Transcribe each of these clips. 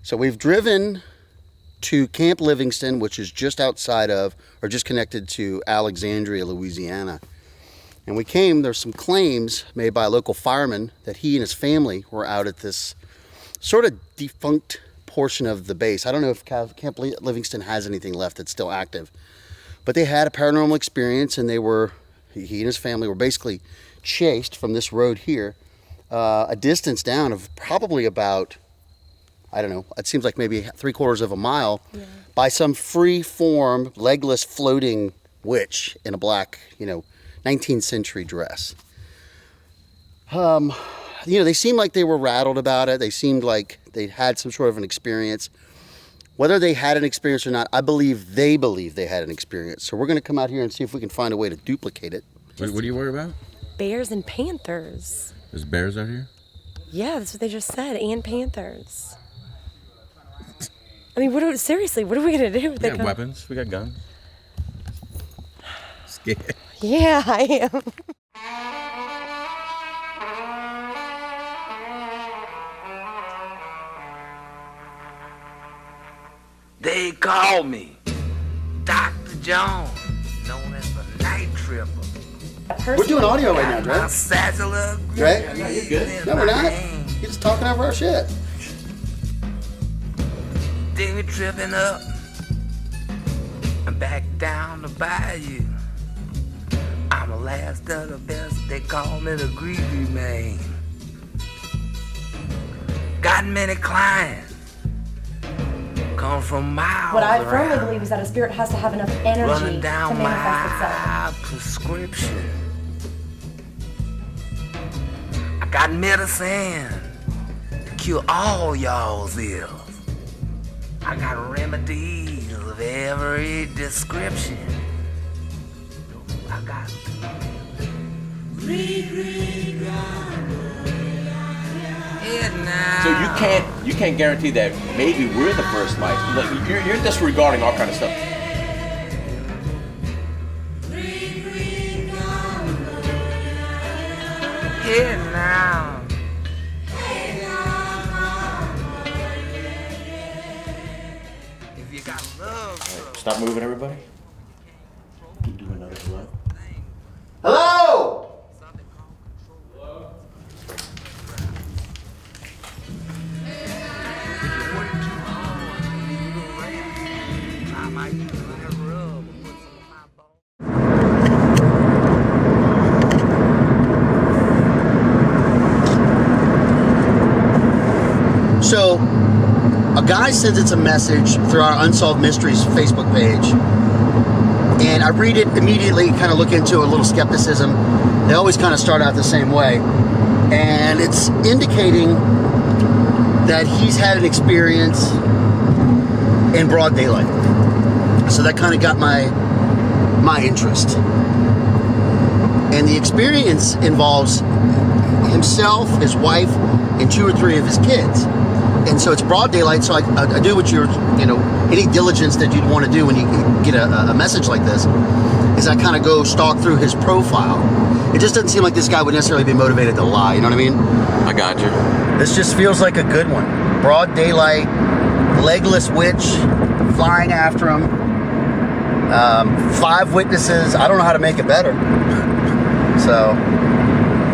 So we've driven to Camp Livingston, which is just outside of, or just connected to Alexandria, Louisiana. And we came, there's some claims made by a local fireman that he and his family were out at this sort of defunct portion of the base. I don't know if Camp Livingston has anything left that's still active. But they had a paranormal experience, and he and his family were basically chased from this road here, a distance down of probably about, I don't know, it seems like maybe 3/4 of a mile, by some free-form, legless, floating witch in a black, 19th century dress. They seemed like they were rattled about it. They seemed like they had some sort of an experience. Whether they had an experience or not, I believe they had an experience. So we're going to come out here and see if we can find a way to duplicate it. What do you worry about? Bears and panthers. There's bears out here? Yeah, that's what they just said, and panthers. I mean, seriously, what are we going to do? We got weapons. We got guns. Scared. Yeah, I am. They call me Dr. Jones, known as the Night Tripper. We're doing audio right now, Dre. Dre? No, you're good. No, we're not. You're just talking over our shit. They were tripping up and back down the bayou. I'm the last of the best, they call me the greedy man. Got many clients. Come from miles What I firmly around. believe is that a spirit has to have enough energy Running to down manifest my itself. prescription. I got medicine to cure all y'all's ills. I got remedies of every description. I got So you can't guarantee that maybe we're the first life. Like, you're disregarding all kind of stuff. here now. If you got love, Stop moving, everybody. Do another hello. Hello! I might use that rub and put some of my bones. So, a guy sends us a message through our Unsolved Mysteries Facebook page, and I read it immediately, kind of look into a little skepticism. They always kind of start out the same way, and it's indicating that he's had an experience in broad daylight. So that kind of got my interest. And the experience involves himself, his wife, and 2 or 3 of his kids. And so it's broad daylight, so I do what you're, any diligence that you'd want to do when you get a message like this, is I kind of go stalk through his profile. It just doesn't seem like this guy would necessarily be motivated to lie, you know what I mean? I got you. This just feels like a good one. Broad daylight, legless witch, flying after him, 5 witnesses. I don't know how to make it better. So...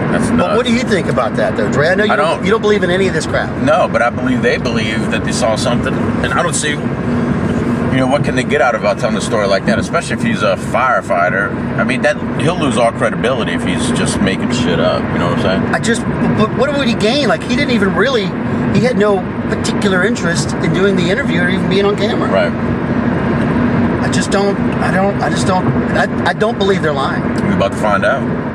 That's nuts. But what do you think about that, though, Dre? I know you don't believe in any of this crap. No, but I believe they believe that they saw something, and I don't see. What can they get out of telling a story like that? Especially if he's a firefighter. I mean, he'll lose all credibility if he's just making shit up. You know what I'm saying? But what would he gain? Like, he didn't even really. He had no particular interest in doing the interview or even being on camera. Right. I just don't. I don't believe they're lying. We're about to find out.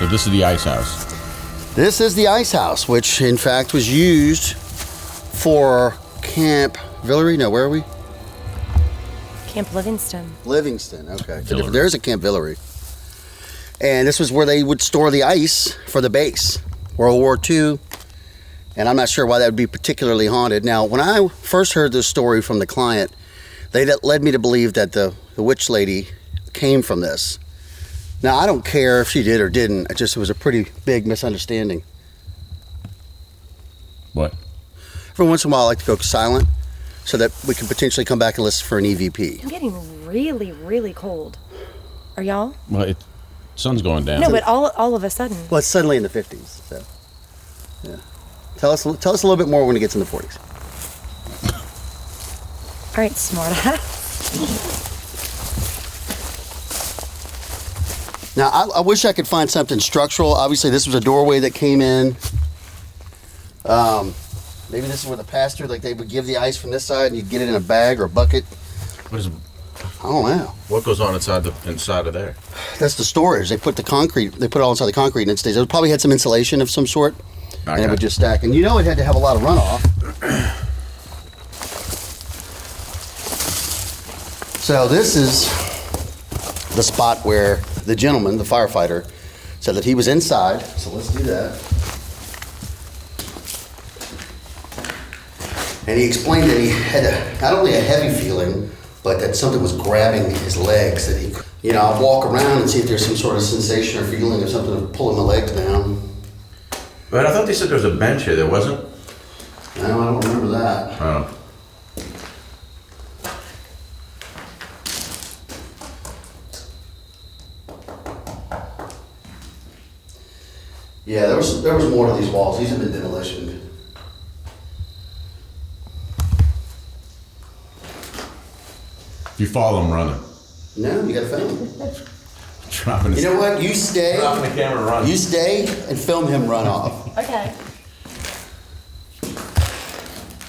So this is the ice house. This is the ice house, which in fact was used for Camp Villery. No, where are we? Camp Livingston. Livingston, okay. Villery. There's a Camp Villery. And this was where they would store the ice for the base. World War II, and I'm not sure why that would be particularly haunted. Now, when I first heard this story from the client, that led me to believe that the witch lady came from this. Now, I don't care if she did or didn't. It was a pretty big misunderstanding. What? Every once in a while, I like to go silent so that we can potentially come back and listen for an EVP. I'm getting really, really cold. Are y'all? Well, sun's going down. No, but all of a sudden. Well, it's suddenly in the 50s, so yeah. Tell us a little bit more when it gets in the 40s. All right, smartass. Now, I wish I could find something structural. Obviously, this was a doorway that came in. Maybe this is where the pastor, like they would give the ice from this side and you'd get it in a bag or a bucket. What is? I don't know. What goes on inside of there? That's the storage. They put it all inside the concrete and it stays. It probably had some insulation of some sort. And it would just stack. And you know it had to have a lot of runoff. So this is the spot where the gentleman, the firefighter, said that he was inside. So let's do that. And he explained that he had not only a heavy feeling, but that something was grabbing his legs. That he, I'll walk around and see if there's some sort of sensation or feeling or something pulling my legs down. But I thought they said there was a bench here. There wasn't? No, I don't remember that. Oh. Yeah, there was more to these walls. These have been demolished. If you follow them running. No, you gotta film him. Dropping You know what? You stay. Dropping the camera and run. You stay and film him run off. Okay.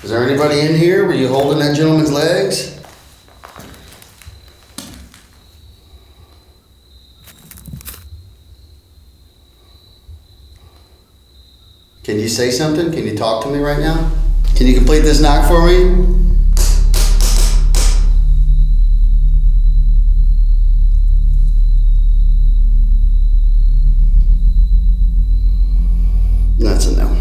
Is there anybody in here? Were you holding that gentleman's legs? Can you say something? Can you talk to me right now? Can you complete this knock for me? That's a no.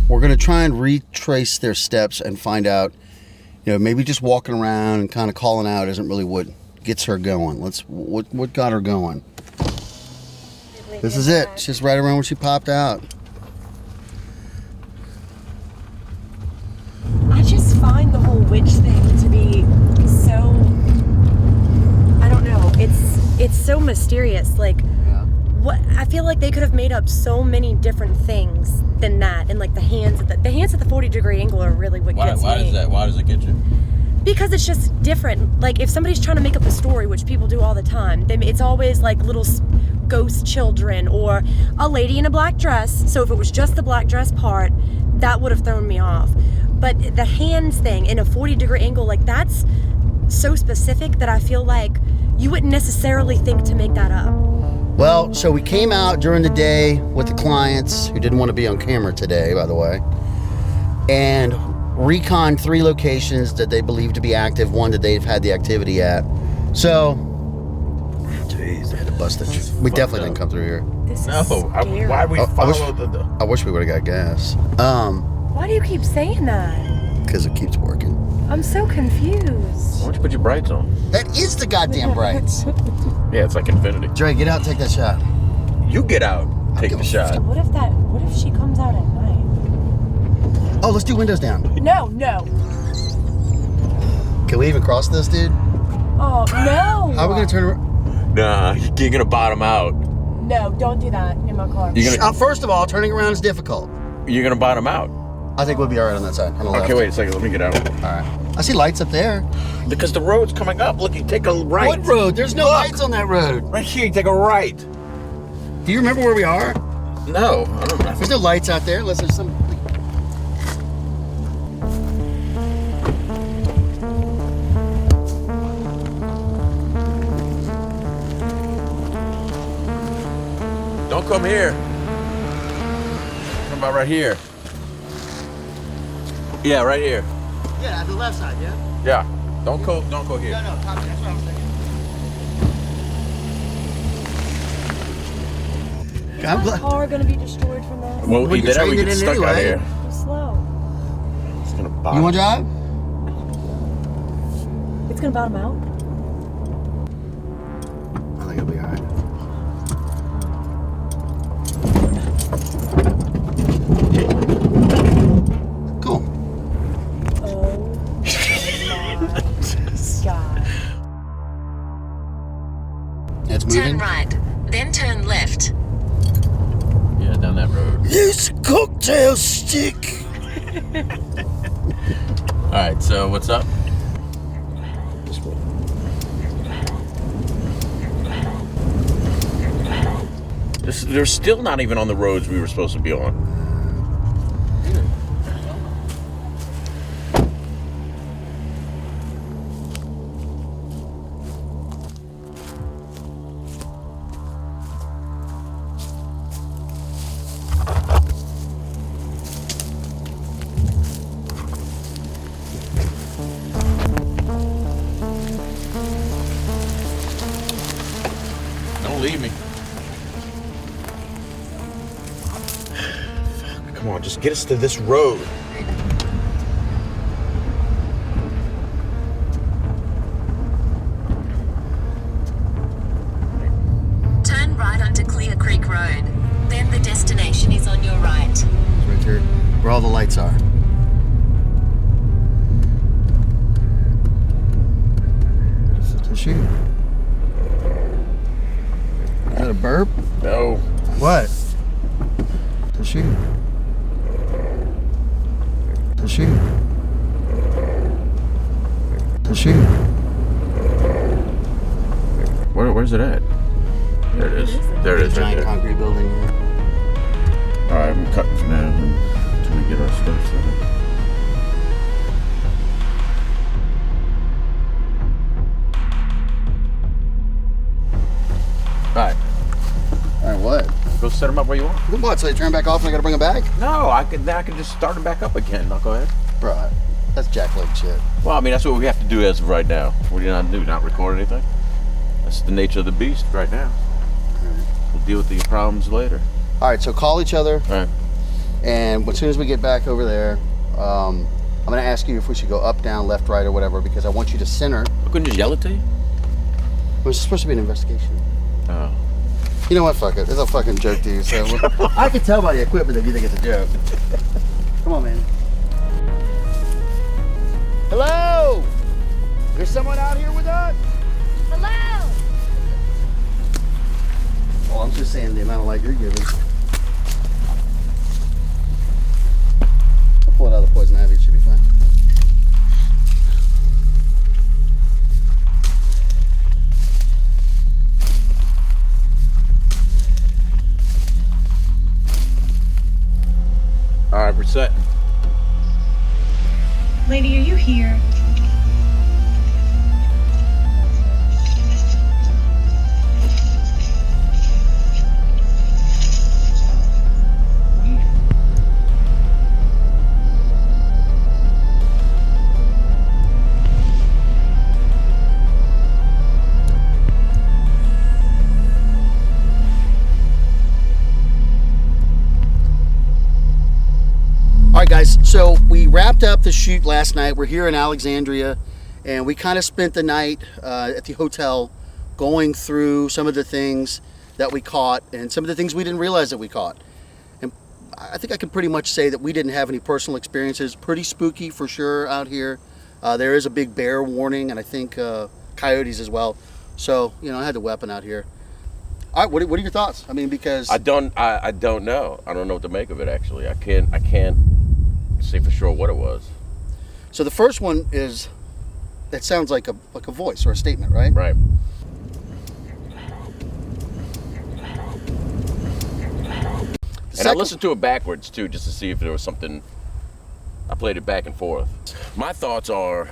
We're gonna try and retrace their steps and find out, maybe just walking around and kind of calling out isn't really what gets her going. What got her going? This is it. It's just right around where she popped out. I just find the whole witch thing to be so, I don't know, it's so mysterious. Like, what I feel like they could have made up so many different things than that, and like the hands at the 40-degree angle are really what gets me. Why is that? Why does it get you? Because it's just different. Like if somebody's trying to make up a story, which people do all the time, it's always like little ghost children or a lady in a black dress. So if it was just the black dress part, that would have thrown me off. But the hands thing in a 40-degree angle, like that's so specific that I feel like you wouldn't necessarily think to make that up. Well, so we came out during the day with the clients who didn't want to be on camera today, by the way, and reconned 3 locations that they believe to be active, one that they've had the activity at. So, jeez, they had to bust it. We definitely didn't come through here. This is scary. Why we follow the... I wish we would have got gas. Why do you keep saying that? Because it keeps working. I'm so confused. Why don't you put your brights on? That is the goddamn brights. Yeah, it's like infinity. Dre, get out and take that shot. You get out. Take the shot. What if she comes out at night? Oh, let's do windows down. No. Can we even cross this, dude? Oh, no. How are we going to turn around? Nah, you're gonna bottom out. No, don't do that in my car. First of all, turning around is difficult. You're gonna bottom out. I think we'll be all right on that side. On the left. Okay, wait a second. Let me get out. All right. I see lights up there. Because the road's coming up. Look, you take a right. What road? There's no lights on that road. Right here, you take a right. Do you remember where we are? No, I don't know. There's no lights out there unless there's some... Don't come here. Come about right here. Yeah, right here. Yeah, the left side, yeah? Yeah. Don't go here. No, copy. That's what I was thinking. I'm my glad. car gonna be destroyed from this? Well, Well, either you're that or we trading get it stuck out anyway. here. Go slow. It's gonna bottom. You want to drive? It's gonna bottom out. I think it'll be all right. Cool. Oh my god. It's moving. Turn right, then turn left. Yeah, down that road. This cocktail stick. All right, so what's up? They're still not even on the roads we were supposed to be on. Don't leave me. Come on, just get us to this road. Turn right onto Clear Creek Road. Then the destination is on your right. It's right there, where all the lights are. Is it the shoot? Is that a burp? No. What? The shoot. The shoot. The shoot. Where's it at? There it is. There it is, right Giant there. concrete building. All right, I'm cutting for now until we get our stuff set up. All right, All right, what? go set them up where you want. What? So they turn back off and I gotta bring them back? No, I could just start them back up again. No, go ahead. Bro, that's jackleg shit. Well, I mean, that's what we have to do as of right now. What do you not do? Not record anything? That's the nature of the beast right now. We'll deal with the problems later. All right, so call each other, All right. and as soon as we get back over there, I'm gonna ask you if we should go up, down, left, right, or whatever, because I want you to center. I couldn't just yell it to you? It's supposed to be an investigation. Oh. You know what? Fuck it. It's a fucking joke to you. So I can tell by the equipment that you think it's a joke. Come on, man. Hello. There's someone out here with us. Hello! Oh, I'm just saying the amount of light you're giving. I'll pull it out of the poison ivy. It should be fine. All right, we're set. Lady, are you here? All right, guys, so we wrapped up the shoot last night. We're here in Alexandria, and we kind of spent the night at the hotel going through some of the things that we caught and some of the things we didn't realize that we caught. And I think I can pretty much say that we didn't have any personal experiences. Pretty spooky for sure out here. There is a big bear warning, and I think coyotes as well. So, you know, I had the weapon out here. All right, what are your thoughts? I mean, because I don't know. I don't know what to make of it. Actually, I can't say for sure what it was. so the first one is that sounds like a voice or a statement, right? Right. And I listened to it backwards too, just to see if there was something. I played it back and forth. My thoughts are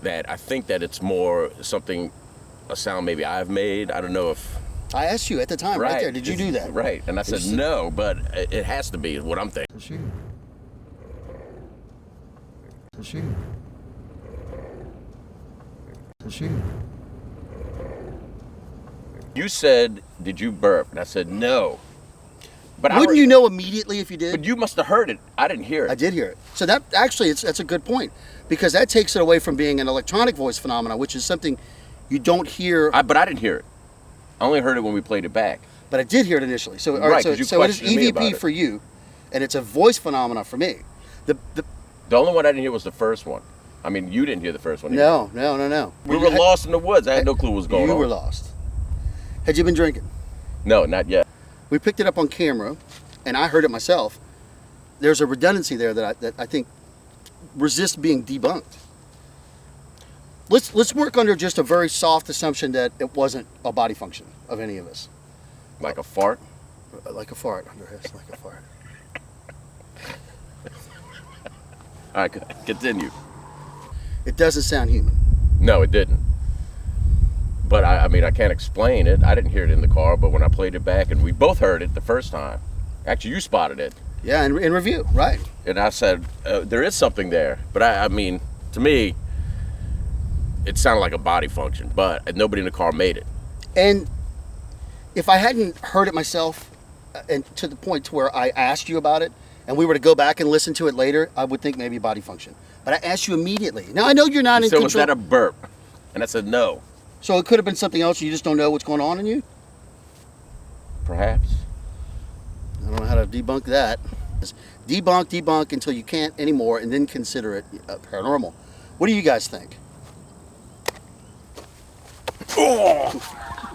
that I think that it's more something, a sound maybe I've made. I don't know if. I asked you at the time, right there. Did you do that? Right, and I said no, but it has to be what I'm thinking. The shoot. The shoot. The shoot. You said, "Did you burp?" And I said no. But Wouldn't you know immediately if you did? But you must have heard it. I didn't hear it. I did hear it. So that actually, that's a good point, because that takes it away from being an electronic voice phenomenon, which is something you don't hear. But I didn't hear it. I only heard it when we played it back. But I did hear it initially. So, all Right, right, 'cause you so it is questioned me about EVP it. for you, and it's a voice phenomenon for me. The The only one I didn't hear was the first one. I mean, you didn't hear the first one. either. no. We were lost in the woods. I had no clue what was going on. You were lost. Had you been drinking? No, not yet. We picked it up on camera, and I heard it myself. There's a redundancy there that I think resists being debunked. Let's work under just a very soft assumption that it wasn't a body function of any of us. Like a fart. Like a fart, Andreas, like a fart. All right, continue. It doesn't sound human. No, it didn't. But I mean, I can't explain it. I didn't hear it in the car, but when I played it back, and we both heard it the first time. Actually, you spotted it. Yeah, in review, right. And I said, there is something there. But I mean, to me, it sounded like a body function, but nobody in the car made it. And if I hadn't heard it myself, and to the point to where I asked you about it, and we were to go back and listen to it later, I would think maybe body function. But I asked you immediately. Now, I know you're not in So control. was that a burp? And I said, no. So it could have been something else, you just don't know what's going on in you? Perhaps. I don't know how to debunk that. Debunk until you can't anymore, and then consider it paranormal. What do you guys think? Oh!